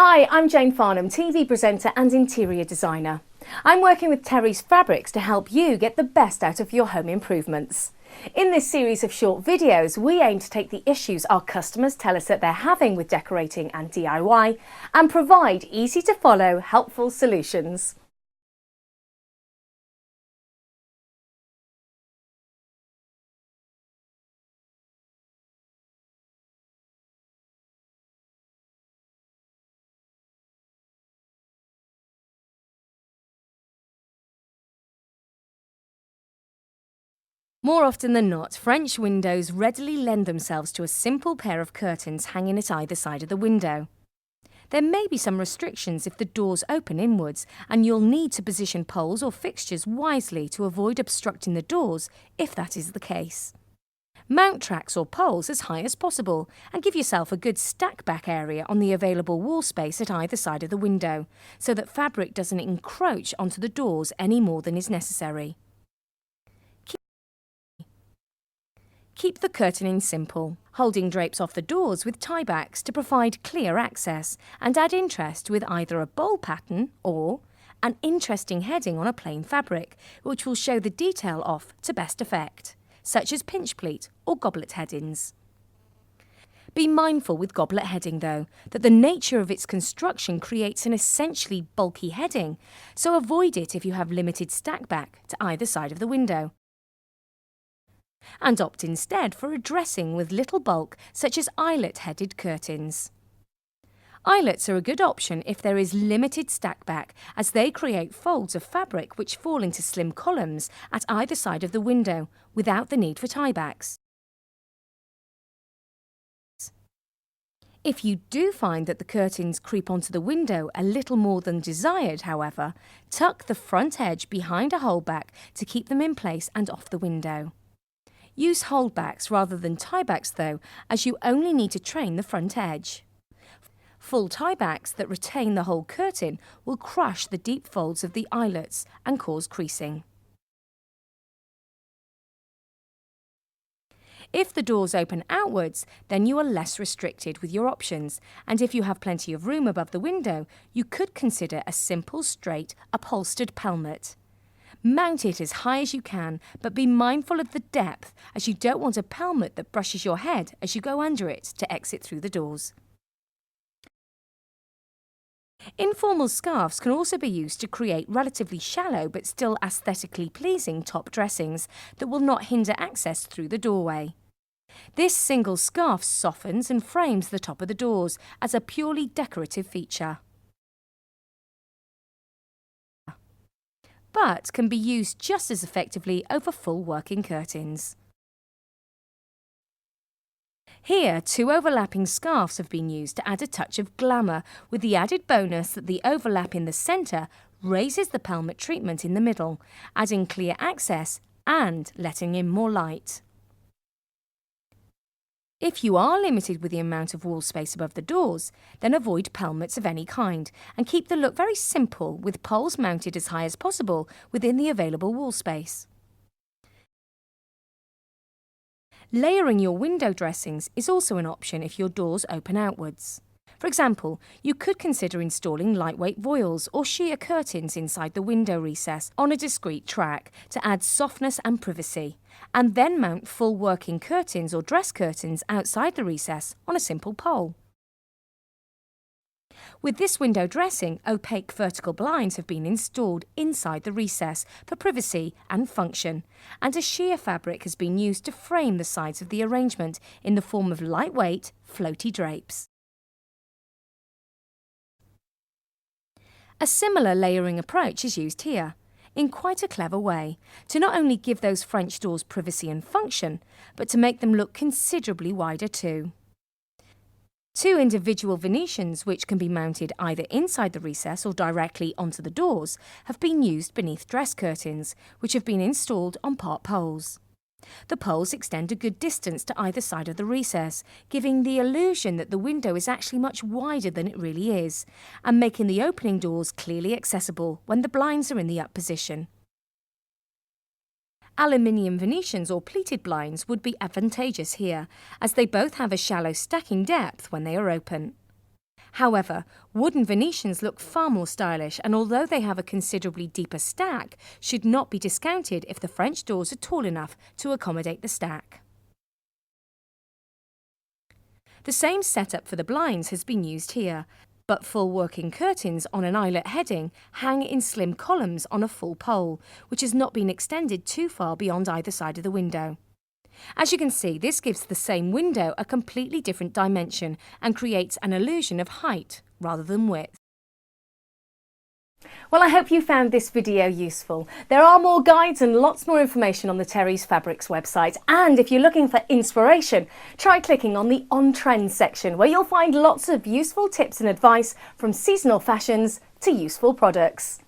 Hi, I'm Jane Farnham, TV presenter and interior designer. I'm working with Terry's Fabrics to help you get the best out of your home improvements. In this series of short videos, we aim to take the issues our customers tell us that they're having with decorating and DIY and provide easy to follow, helpful solutions. More often than not, French windows readily lend themselves to a simple pair of curtains hanging at either side of the window. There may be some restrictions if the doors open inwards, and you'll need to position poles or fixtures wisely to avoid obstructing the doors if that is the case. Mount tracks or poles as high as possible and give yourself a good stack back area on the available wall space at either side of the window, so that fabric doesn't encroach onto the doors any more than is necessary. Keep the curtaining simple, holding drapes off the doors with tiebacks to provide clear access and add interest with either a bowl pattern or an interesting heading on a plain fabric, which will show the detail off to best effect, such as pinch pleat or goblet headings. Be mindful with goblet heading though, that the nature of its construction creates an essentially bulky heading, so avoid it if you have limited stack back to either side of the window. And opt instead for a dressing with little bulk, such as eyelet-headed curtains. Eyelets are a good option if there is limited stack back, as they create folds of fabric which fall into slim columns at either side of the window without the need for tiebacks. If you do find that the curtains creep onto the window a little more than desired, however, tuck the front edge behind a holdback to keep them in place and off the window. Use holdbacks rather than tiebacks though, as you only need to train the front edge. Full tiebacks that retain the whole curtain will crush the deep folds of the eyelets and cause creasing. If the doors open outwards, then you are less restricted with your options, and if you have plenty of room above the window, you could consider a simple, straight, upholstered pelmet. Mount it as high as you can, but be mindful of the depth, as you don't want a pelmet that brushes your head as you go under it to exit through the doors. Informal scarves can also be used to create relatively shallow but still aesthetically pleasing top dressings that will not hinder access through the doorway. This single scarf softens and frames the top of the doors as a purely decorative feature, but can be used just as effectively over full working curtains. Here, 2 overlapping scarves have been used to add a touch of glamour, with the added bonus that the overlap in the centre raises the pelmet treatment in the middle, adding clear access and letting in more light. If you are limited with the amount of wall space above the doors, then avoid pelmets of any kind and keep the look very simple, with poles mounted as high as possible within the available wall space. Layering your window dressings is also an option if your doors open outwards. For example, you could consider installing lightweight voiles or sheer curtains inside the window recess on a discreet track to add softness and privacy, and then mount full working curtains or dress curtains outside the recess on a simple pole. With this window dressing, opaque vertical blinds have been installed inside the recess for privacy and function, and a sheer fabric has been used to frame the sides of the arrangement in the form of lightweight, floaty drapes. A similar layering approach is used here, in quite a clever way, to not only give those French doors privacy and function, but to make them look considerably wider too. 2 individual Venetians, which can be mounted either inside the recess or directly onto the doors, have been used beneath dress curtains, which have been installed on part poles. The poles extend a good distance to either side of the recess, giving the illusion that the window is actually much wider than it really is, and making the opening doors clearly accessible when the blinds are in the up position. Aluminium Venetians or pleated blinds would be advantageous here, as they both have a shallow stacking depth when they are open. However, wooden Venetians look far more stylish, and although they have a considerably deeper stack, should not be discounted if the French doors are tall enough to accommodate the stack. The same setup for the blinds has been used here, but full working curtains on an eyelet heading hang in slim columns on a full pole, which has not been extended too far beyond either side of the window. As you can see, this gives the same window a completely different dimension and creates an illusion of height rather than width. Well, I hope you found this video useful. There are more guides and lots more information on the Terry's Fabrics website. And if you're looking for inspiration, try clicking on the On Trends section, where you'll find lots of useful tips and advice from seasonal fashions to useful products.